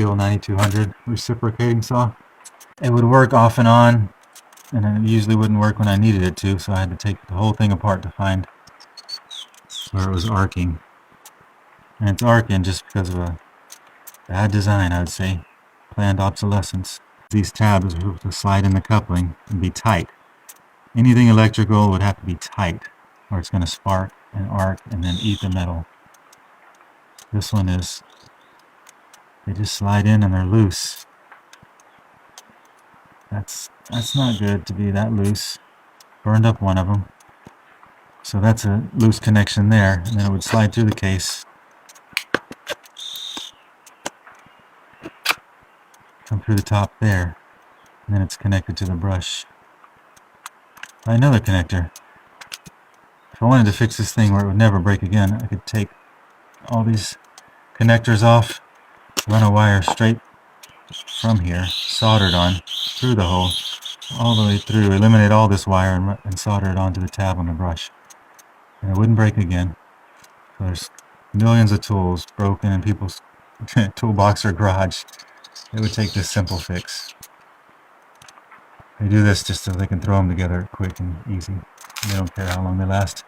Skill 9200 reciprocating saw. It would work off and on, and it usually wouldn't work when I needed it to, so I had to take the whole thing apart to find where it was arcing. And it's arcing just because of a bad design, I would say. Planned obsolescence. These tabs are supposed to slide in the coupling and be tight. Anything electrical would have to be tight, or it's going to spark and arc and then eat the metal. This one is, they just slide in and they're loose. That's not good to be that loose. Burned up one of them. So that's a loose connection there, and then it would slide through the case. Come through the top there, and then it's connected to the brush by another connector. If I wanted to fix this thing where it would never break again, I could take all these connectors off, run a wire straight from here, soldered on, through the hole, all the way through, eliminate all this wire and solder it onto the tab on the brush. And it wouldn't break again. So there's millions of tools broken in people's toolbox or garage. It would take this simple fix. They do this just so they can throw them together quick and easy. They don't care how long they last.